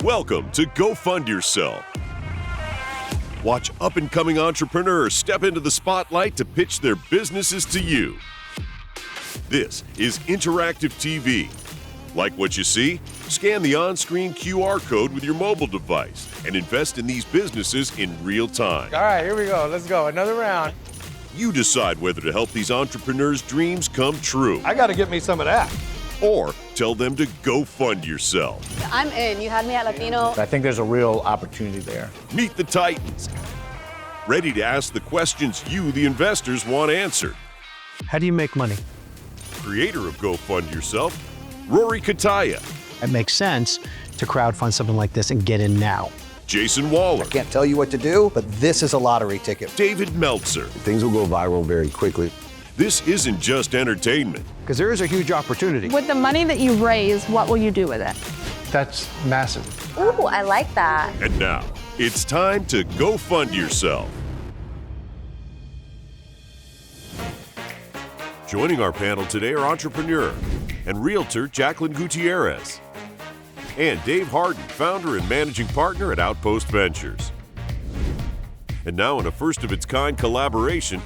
Welcome to Go Fund Yourself. Watch up-and-coming entrepreneurs step into the spotlight to pitch their businesses to you. This is interactive TV. Like what you see? Scan the on-screen QR code with your mobile device and invest in these businesses in real time. All right, here we go. Let's go. Another round. You decide whether to help these entrepreneurs' dreams come true I got to get me some of that. or tell them to go fund yourself. I'm in. You had me at Latino. I think there's a real opportunity there. Meet the Titans. Ready to ask the questions you, the investors, want answered. How do you make money? Creator of Go Fund Yourself, Rory Kataya. It makes sense to crowdfund something like this and get in now. Jason Waller. Can't tell you what to do, but this is a lottery ticket. David Meltzer. Things will go viral very quickly. This isn't just entertainment. Because there is a huge opportunity. With the money that you raise, what will you do with it? That's massive. Ooh, I like that. And now, it's time to go fund yourself. Joining our panel today are entrepreneur and realtor Jacqueline Gutierrez and Dave Harden, founder and managing partner at Outpost Ventures. And now in a first-of-its-kind collaboration,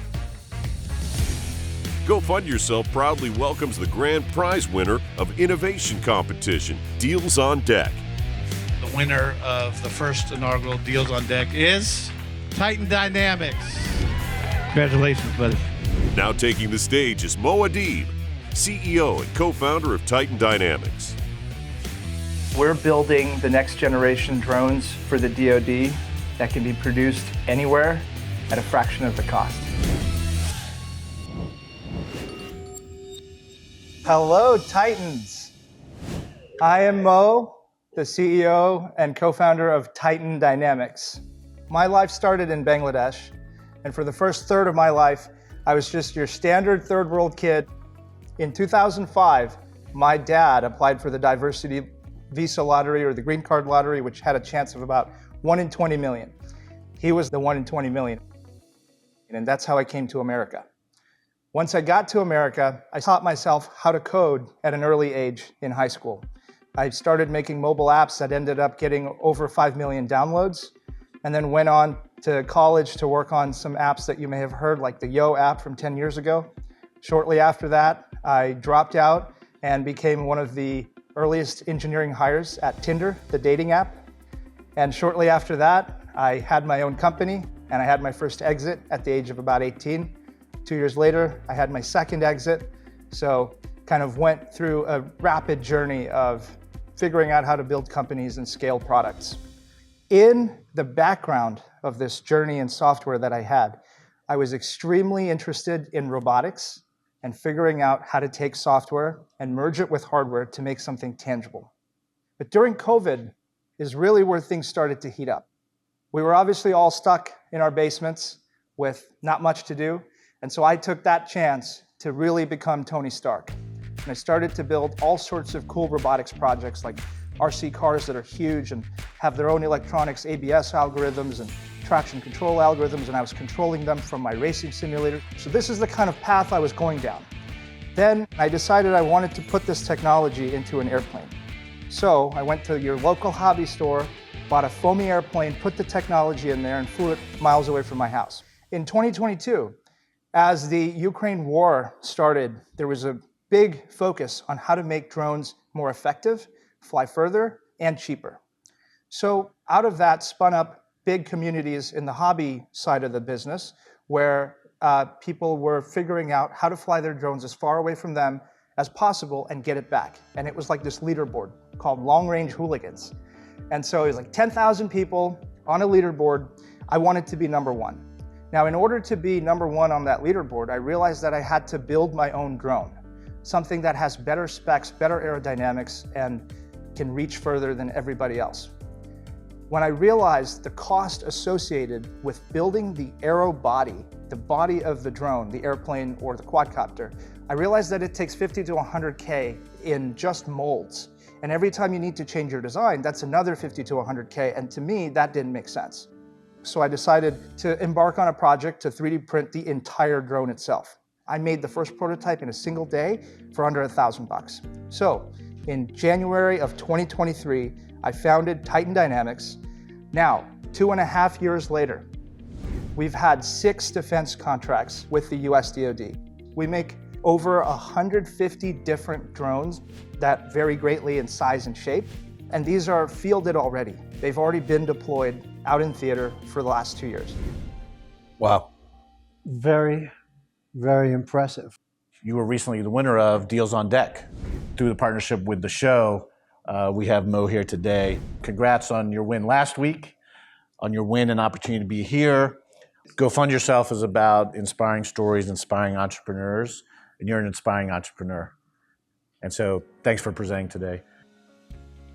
Go Fund Yourself proudly welcomes the grand prize winner of Innovation Competition, Deals on Deck. The winner of the first inaugural Deals on Deck is Titan Dynamics. Congratulations, buddy. Now taking the stage is Mo Adib, CEO and co-founder of Titan Dynamics. We're building the next generation drones for the DoD that can be produced anywhere at a fraction of the cost. Hello, Titans. I am Mo, the CEO and co-founder of Titan Dynamics. My life started in Bangladesh, and for the first third of my life, I was just your standard third world kid. In 2005, my dad applied for the diversity visa lottery or the green card lottery, which had a chance of about 1 in 20 million. He was the 1 in 20 million. And that's how I came to America. Once I got to America, I taught myself how to code at an early age in high school. I started making mobile apps that ended up getting over 5 million downloads, and then went on to college to work on some apps that you may have heard, like the Yo app from 10 years ago. Shortly after that, I dropped out and became one of the earliest engineering hires at Tinder, the dating app. And shortly after that, I had my own company and I had my first exit at the age of about 18. 2 years later, I had my second exit. So kind of went through a rapid journey of figuring out how to build companies and scale products. In the background of this journey in software that I had, I was extremely interested in robotics and figuring out how to take software and merge it with hardware to make something tangible. But during COVID is really where things started to heat up. We were obviously all stuck in our basements with not much to do. And so I took that chance to really become Tony Stark. And I started to build all sorts of cool robotics projects like RC cars that are huge and have their own electronics, ABS algorithms and traction control algorithms, and I was controlling them from my racing simulator. So this is the kind of path I was going down. Then I decided I wanted to put this technology into an airplane. So I went to your local hobby store, bought a foamy airplane, put the technology in there, and flew it miles away from my house. In 2022, as the Ukraine war started, there was a big focus on how to make drones more effective, fly further, and cheaper. So out of that spun up big communities in the hobby side of the business where people were figuring out how to fly their drones as far away from them as possible and get it back. And it was like this leaderboard called Long Range Hooligans. And so it was like 10,000 people on a leaderboard. I wanted to be number one. Now, in order to be number one on that leaderboard, I realized that I had to build my own drone, something that has better specs, better aerodynamics, and can reach further than everybody else. When I realized the cost associated with building the aero body, the body of the drone, the airplane or the quadcopter, I realized that it takes 50 to 100K in just molds. And every time you need to change your design, that's another 50 to 100K. And to me, that didn't make sense. So I decided to embark on a project to 3D print the entire drone itself. I made the first prototype in a single day for under $1,000. So In January of 2023, I founded Titan Dynamics. Now, 2.5 years later, we've had 6 defense contracts with the US DoD. We make over 150 different drones that vary greatly in size and shape, and these are fielded already. They've already been deployed out in theater for the last 2 years. Wow. Very, very impressive. You were recently the winner of Deals on Deck. Through the partnership with the show, we have Mo here today. Congrats on your win last week, on your win and opportunity to be here. Go Fund Yourself is about inspiring stories, inspiring entrepreneurs, and you're an inspiring entrepreneur. And so thanks for presenting today.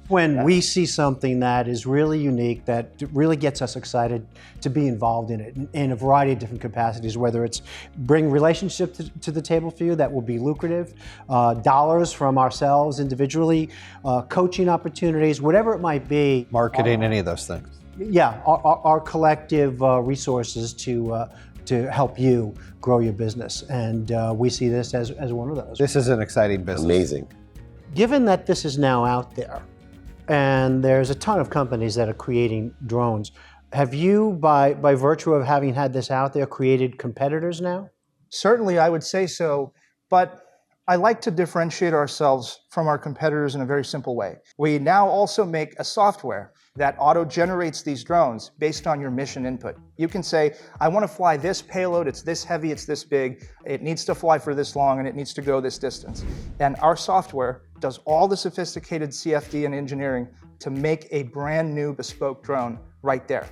When we see something that is really unique, that really gets us excited to be involved in it in a variety of different capacities, whether it's bring relationships to the table for you that will be lucrative, dollars from ourselves individually, coaching opportunities, whatever it might be. Marketing, any of those things. Yeah, our collective resources to help you grow your business. And we see this as one of those. This is an exciting business. Amazing. Given that this is now out there, and there's a ton of companies that are creating drones, have you, by virtue of having had this out there, created competitors now? Certainly, I would say so, but I like to differentiate ourselves from our competitors in a very simple way. We now also make a software that auto-generates these drones based on your mission input. You can say, I want to fly this payload, it's this heavy, it's this big, it needs to fly for this long, and it needs to go this distance. And our software does all the sophisticated CFD and engineering to make a brand new bespoke drone right there.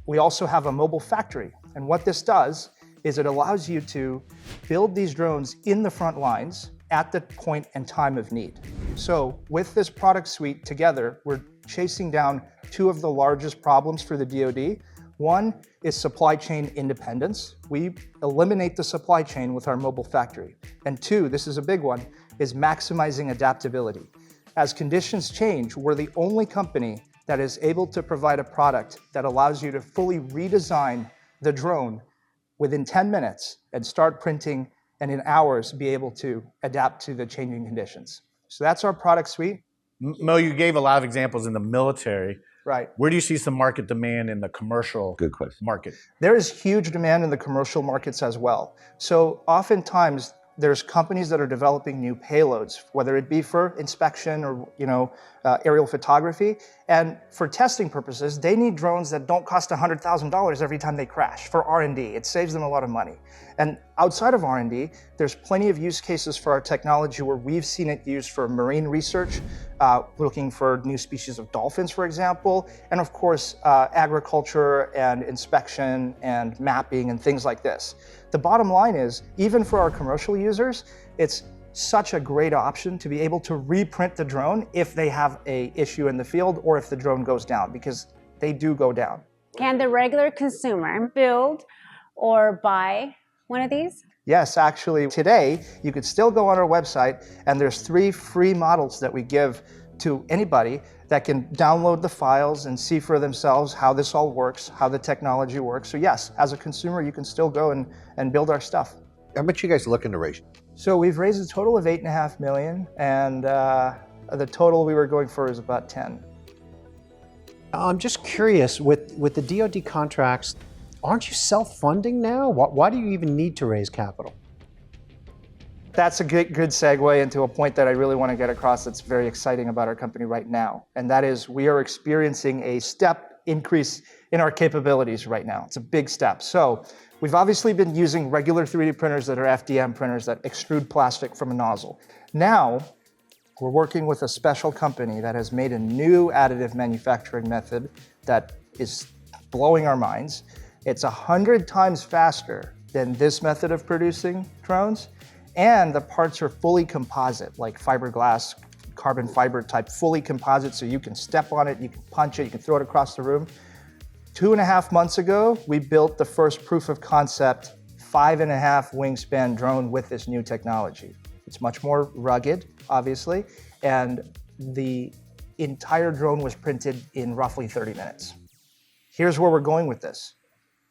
We also have a mobile factory, and what this does is it allows you to build these drones in the front lines at the point and time of need. So with this product suite together, we're chasing down 2 of the largest problems for the DoD. One is supply chain independence. We eliminate the supply chain with our mobile factory. And 2, this is a big one, is maximizing adaptability. As conditions change, we're the only company that is able to provide a product that allows you to fully redesign the drone within 10 minutes and start printing, and in hours be able to adapt to the changing conditions. So that's our product suite. Mo, you gave a lot of examples in the military. Right. Where do you see some market demand in the commercial Good question. market? There is huge demand in the commercial markets as well. So oftentimes there's companies that are developing new payloads, whether it be for inspection or aerial photography. And for testing purposes, they need drones that don't cost $100,000 every time they crash for R&D. It saves them a lot of money. And outside of R&D, there's plenty of use cases for our technology where we've seen it used for marine research, looking for new species of dolphins, for example, and of course, agriculture and inspection and mapping and things like this. The bottom line is, even for our commercial users, it's such a great option to be able to reprint the drone if they have an issue in the field or if the drone goes down, because they do go down. Can the regular consumer build or buy one of these? Yes, actually, today you could still go on our website and there's 3 free models that we give to anybody that can download the files and see for themselves how this all works, how the technology works. So yes, as a consumer, you can still go and build our stuff. How much you guys looking to raise? So we've raised a total of $8.5 million, and the total we were going for is about 10. I'm just curious, with the DoD contracts, aren't you self-funding now? Why do you even need to raise capital? That's a good segue into a point that I really want to get across that's very exciting about our company right now. And that is we are experiencing a step increase in our capabilities right now. It's a big step. So we've obviously been using regular 3D printers that are FDM printers that extrude plastic from a nozzle. Now, we're working with a special company that has made a new additive manufacturing method that is blowing our minds. It's 100 times faster than this method of producing drones, and the parts are fully composite, like fiberglass, carbon fiber type, fully composite, so you can step on it, you can punch it, you can throw it across the room. 2.5 months ago, we built the first proof of concept 5.5 wingspan drone with this new technology. It's much more rugged, obviously, and the entire drone was printed in roughly 30 minutes. Here's where we're going with this.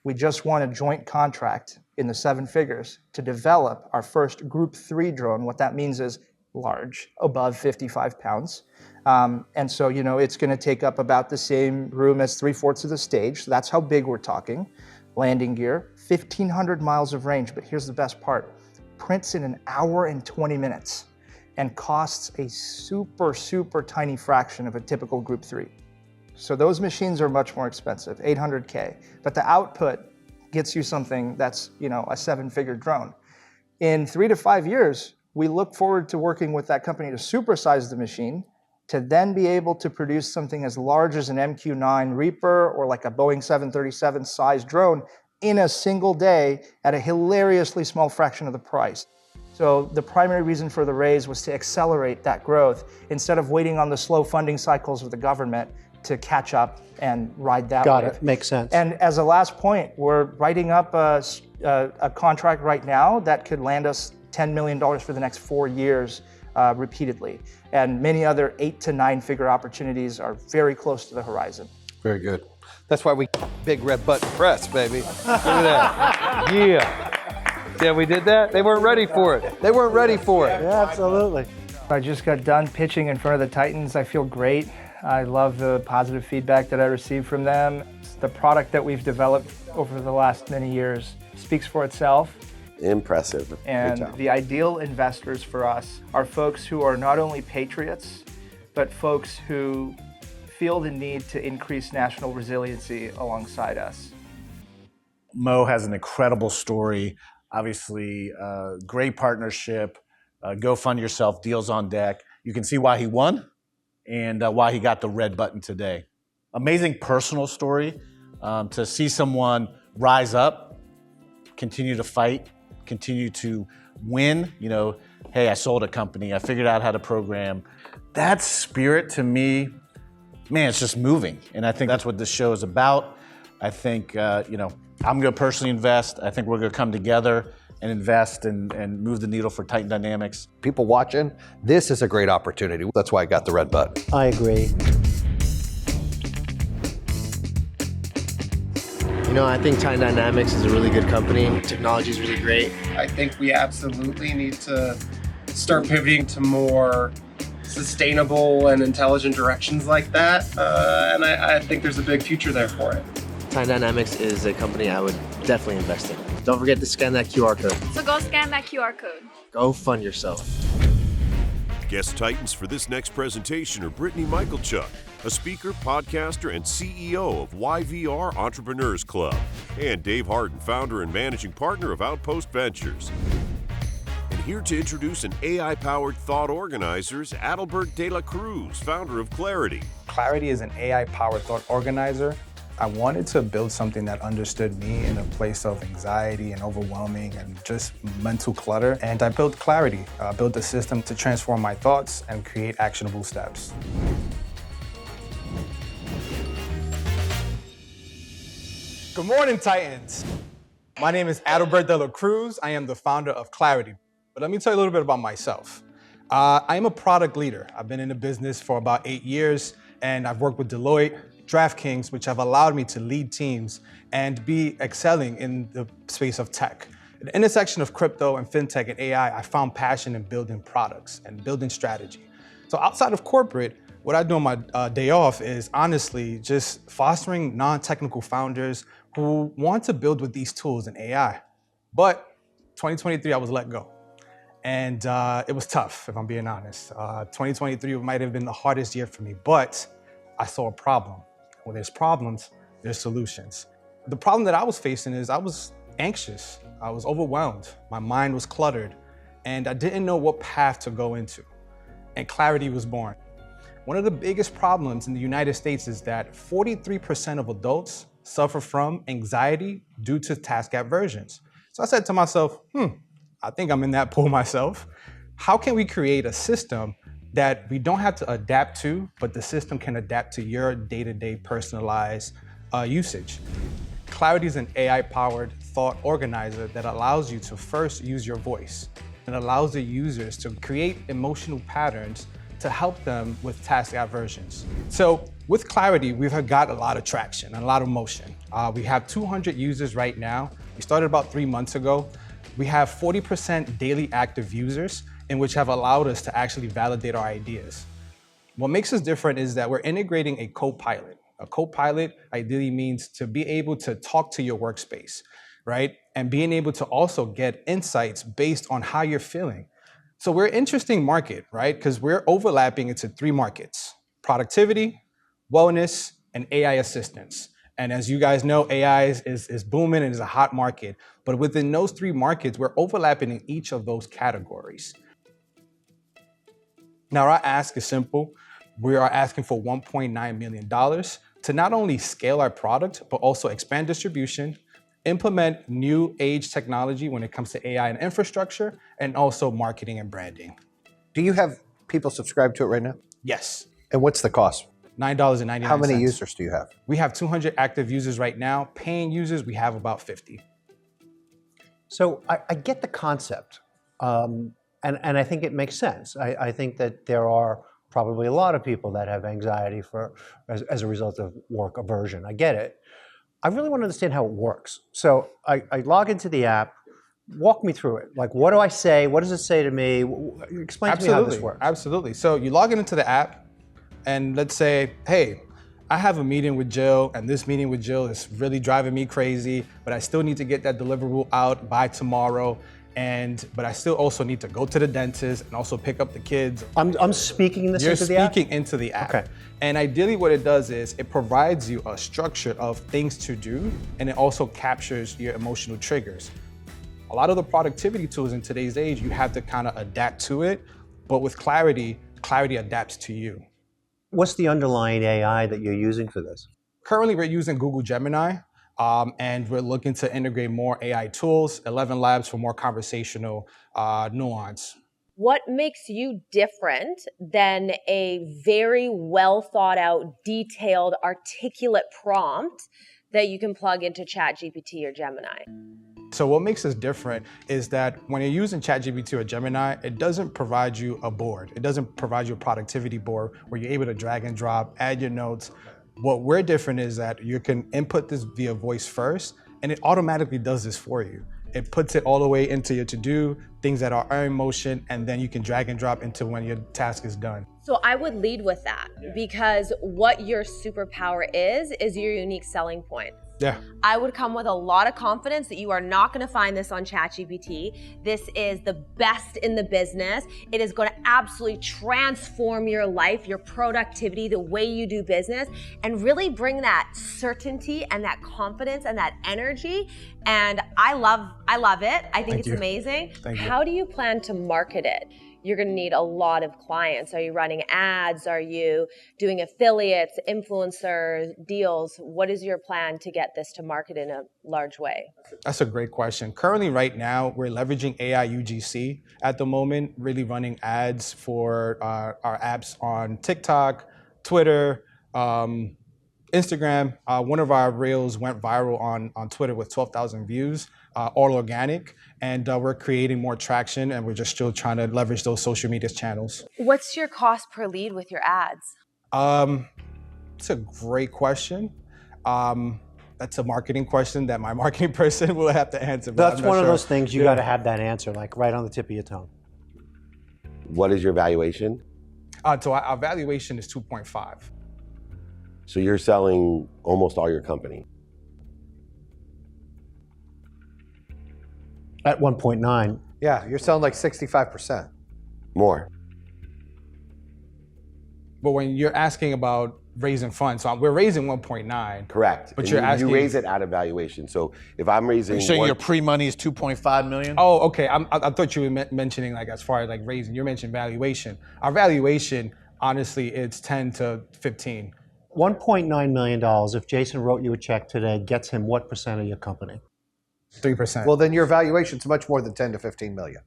We just won a joint contract in the 7 figures to develop our first Group 3 drone. What that means is large, above 55 pounds. And so, it's going to take up about the same room as 3/4 of the stage. So that's how big we're talking. Landing gear, 1,500 miles of range. But here's the best part. Prints in 1 hour and 20 minutes and costs a super, super tiny fraction of a typical Group 3. So those machines are much more expensive, $800K. But the output gets you something that's, a 7-figure drone. In 3 to 5 years, we look forward to working with that company to supersize the machine to then be able to produce something as large as an MQ-9 Reaper or like a Boeing 737 size drone in a single day at a hilariously small fraction of the price. So the primary reason for the raise was to accelerate that growth instead of waiting on the slow funding cycles of the government to catch up and ride that Got wave. it. Makes sense. And as a last point, we're writing up a contract right now that could land us $10 million for the next 4 years repeatedly. And many other 8 to 9-figure opportunities are very close to the horizon. Very good. That's why we big red button press, baby. Look at that. Yeah. Yeah, we did that. They weren't ready for it. They weren't ready for it. Yeah, absolutely. I just got done pitching in front of the Titans. I feel great. I love the positive feedback that I received from them. The product that we've developed over the last many years speaks for itself. Impressive. And the ideal investors for us are folks who are not only patriots, but folks who feel the need to increase national resiliency alongside us. Mo has an incredible story, obviously great partnership, go fund yourself, deals on deck. You can see why he won and why he got the red button today. Amazing personal story to see someone rise up, continue to fight, continue to win. Hey, I sold a company, I figured out how to program. That spirit to me, man, it's just moving. And I think that's what this show is about. I think, I'm gonna personally invest. I think we're gonna come together and invest and move the needle for Titan Dynamics. People watching, this is a great opportunity. That's why I got the red button. I agree. I think Titan Dynamics is a really good company. Technology is really great. I think we absolutely need to start pivoting to more sustainable and intelligent directions like that. And I think there's a big future there for it. Titan Dynamics is a company I would definitely invest in. Don't forget to scan that QR code. So go scan that QR code. Go fund yourself. Guest Titans for this next presentation are Brittany Michaelchuk, a speaker, podcaster, and CEO of YVR Entrepreneurs Club, and Dave Harden, founder and managing partner of Outpost Ventures. And here to introduce an AI-powered thought organizer is Adalbert de la Cruz, founder of Clarity. Clarity is an AI-powered thought organizer. I wanted to build something that understood me in a place of anxiety and overwhelming and just mental clutter. And I built Clarity, built a system to transform my thoughts and create actionable steps. Good morning, Titans. My name is Adalbert de la Cruz. I am the founder of Clarity. But let me tell you a little bit about myself. I am a product leader. I've been in the business for about 8 years, and I've worked with Deloitte, DraftKings, which have allowed me to lead teams and be excelling in the space of tech. At the intersection of crypto and fintech and AI, I found passion in building products and building strategy. So outside of corporate, what I do on my day off is honestly just fostering non-technical founders who want to build with these tools and AI. But 2023, I was let go. And it was tough, if I'm being honest. 2023 might have been the hardest year for me, but I saw a problem. When there's problems, there's solutions. The problem that I was facing is I was anxious. I was overwhelmed. My mind was cluttered, and I didn't know what path to go into. And Clarity was born. One of the biggest problems in the United States is that 43% of adults suffer from anxiety due to task aversions. So I said to myself, I think I'm in that pool myself. How can we create a system that we don't have to adapt to, but the system can adapt to your day-to-day personalized usage? Clarity is an AI-powered thought organizer that allows you to first use your voice. It allows the users to create emotional patterns to help them with task aversions. So with Clarity, we've got a lot of traction and a lot of motion. We have 200 users right now. We started about 3 months ago. We have 40% daily active users, in which have allowed us to actually validate our ideas. What makes us different is that we're integrating a co-pilot. A co-pilot ideally means to be able to talk to your workspace, right? And being able to also get insights based on how you're feeling. So we're an interesting market, right? Because we're overlapping into 3 markets: productivity, wellness, and AI assistance. And as you guys know, AI is booming and is a hot market. But within those 3 markets, we're overlapping in each of those categories. Now, our ask is simple. We are asking for $1.9 million to not only scale our product, but also expand distribution, implement new age technology when it comes to AI and infrastructure, and also marketing and branding. Do you have people subscribe to it right now? Yes. And what's the cost? $9.99. How many users do you have? We have 200 active users right now. Paying users, we have about 50. So I get the concept, and I think it makes sense. I think that there are probably a lot of people that have anxiety as a result of work aversion. I get it. I really want to understand how it works. So I log into the app. Walk me through it. Like, what do I say? What does it say to me? Explain to me how this works. Absolutely. So you log into the app, and let's say, hey, I have a meeting with Jill, and this meeting with Jill is really driving me crazy, but I still need to get that deliverable out by tomorrow. But I still also need to go to the dentist and also pick up the kids. I'm speaking this into the app? You're speaking into the app. Okay. And ideally what it does is it provides you a structure of things to do, and it also captures your emotional triggers. A lot of the productivity tools in today's age, you have to kind of adapt to it, but with Clarity, Clarity adapts to you. What's the underlying AI that you're using for this? Currently, we're using Google Gemini. And we're looking to integrate more AI tools, 11 labs for more conversational nuance. What makes you different than a very well thought out, detailed, articulate prompt that you can plug into ChatGPT or Gemini? So what makes us different is that when you're using ChatGPT or Gemini, it doesn't provide you a board. It doesn't provide you a productivity board where you're able to drag and drop, add your notes. What we're different is that you can input this via voice first, and it automatically does this for you. It puts it all the way into your to-do, things that are in motion, and then you can drag and drop into when your task is done. So I would lead with that because what your superpower is your unique selling point. Yeah. I would come with a lot of confidence that you are not going to find this on ChatGPT. This is the best in the business. It is going to absolutely transform your life, your productivity, the way you do business, and really bring that certainty and that confidence and that energy. And I love it. I think it's amazing. Thank you. How do you plan to market it? You're going to need a lot of clients. Are you running ads? Are you doing affiliates, influencers, deals? What is your plan to get this to market in a large way? That's a great question. Currently, right now, we're leveraging AI UGC at the moment, really running ads for our apps on TikTok, Twitter, Instagram. One of our reels went viral on Twitter with 12,000 views, all organic. And we're creating more traction, and we're just still trying to leverage those social media channels. What's your cost per lead with your ads? It's a great question. That's a marketing question that my marketing person will have to answer. That's one of those things you got to have that answer, like right on the tip of your tongue. What is your valuation? So our valuation is 2.5. So you're selling almost all your company. At 1.9. Yeah, you're selling like 65%. More. But when you're asking about raising funds, so we're raising 1.9. Correct. But and you're asking, you raise it out of valuation. So if I'm raising, you're saying your pre-money is 2.5 million? Oh, okay. I thought you were mentioning like as far as like raising. You're mentioning valuation. Our valuation, honestly, it's 10 to 15. $1.9 million. If Jason wrote you a check today, gets him what percent of your company? 3%. Well, then your valuation's much more than 10 to 15 million.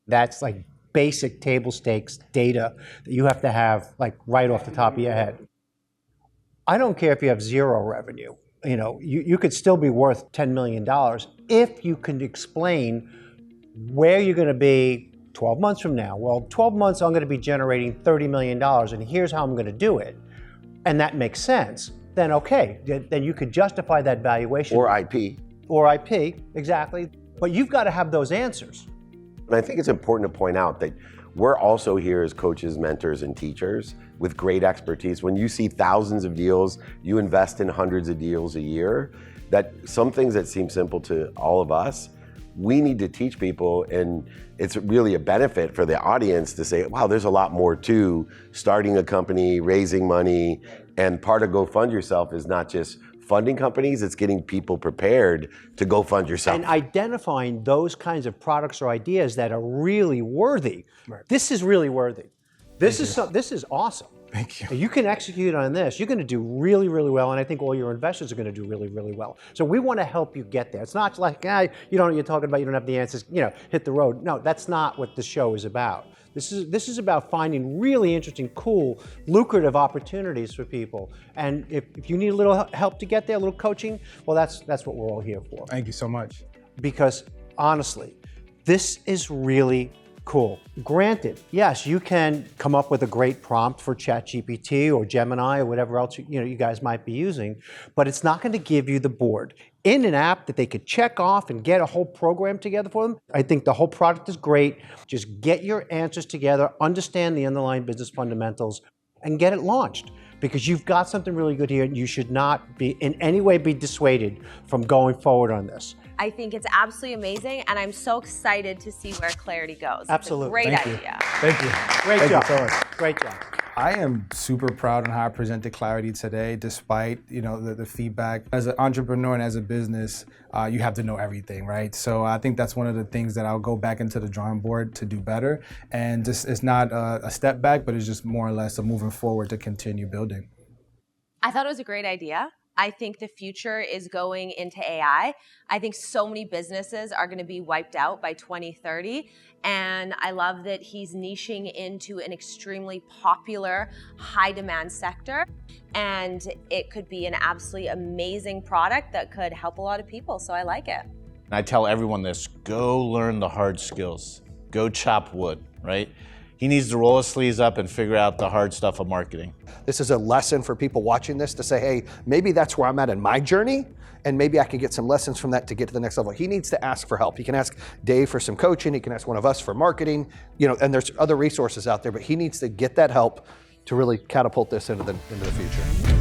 That's like basic table stakes data that you have to have like right off the top of your head. I don't care if you have zero revenue. You know, you could still be worth $10 million if you can explain where you're going to be 12 months from now. Well, 12 months I'm going to be generating $30 million, and here's how I'm going to do it. And that makes sense. Then okay, then you could justify that valuation. Or IP. Or IP, exactly. But you've got to have those answers. And I think it's important to point out that we're also here as coaches, mentors, and teachers with great expertise. When you see thousands of deals, you invest in hundreds of deals a year, that some things that seem simple to all of us, we need to teach people, and it's really a benefit for the audience to say, wow, there's a lot more to starting a company, raising money, and part of Go Fund Yourself is not just funding companies, it's getting people prepared to go fund yourself. And identifying those kinds of products or ideas that are really worthy. Right. This is really worthy. This is awesome. Thank you. If you can execute on this, you're going to do really, really well, and I think all your investors are going to do really, really well. So we want to help you get there. It's not like, you don't know what you're talking about, you don't have the answers, hit the road. No, that's not what the show is about. This is about finding really interesting, cool, lucrative opportunities for people. And if you need a little help to get there, a little coaching, well, that's what we're all here for. Thank you so much. Because honestly, this is really cool. Granted, yes, you can come up with a great prompt for ChatGPT or Gemini or whatever else you guys might be using, but it's not going to give you the board in an app that they could check off and get a whole program together for them. I think the whole product is great. Just get your answers together, understand the underlying business fundamentals, and get it launched. Because you've got something really good here, and you should not be in any way be dissuaded from going forward on this. I think it's absolutely amazing, and I'm so excited to see where Clarity goes. Absolutely. It's a great idea. Thank you. Great job. Thank you so much. Great job. I am super proud on how I presented Clarity today, despite the feedback. As an entrepreneur and as a business, you have to know everything, right? So I think that's one of the things that I'll go back into the drawing board to do better. And just it's not a step back, but it's just more or less a moving forward to continue building. I thought it was a great idea. I think the future is going into AI. I think so many businesses are going to be wiped out by 2030. And I love that he's niching into an extremely popular, high demand sector. And it could be an absolutely amazing product that could help a lot of people. So I like it. And I tell everyone this, go learn the hard skills. Go chop wood, right? He needs to roll his sleeves up and figure out the hard stuff of marketing. This is a lesson for people watching this to say, hey, maybe that's where I'm at in my journey, and maybe I can get some lessons from that to get to the next level. He needs to ask for help. He can ask Dave for some coaching. He can ask one of us for marketing, and there's other resources out there, but he needs to get that help to really catapult this into the future.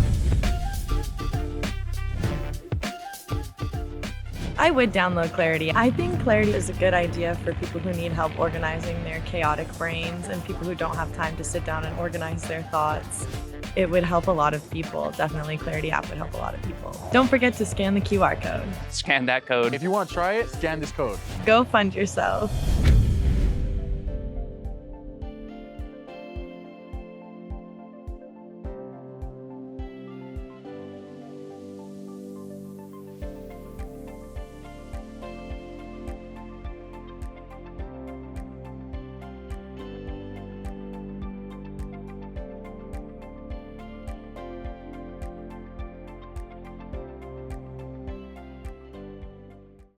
I would download Clarity. I think Clarity is a good idea for people who need help organizing their chaotic brains and people who don't have time to sit down and organize their thoughts. It would help a lot of people. Definitely Clarity app would help a lot of people. Don't forget to scan the QR code. Scan that code. If you want to try it, scan this code. Go fund yourself.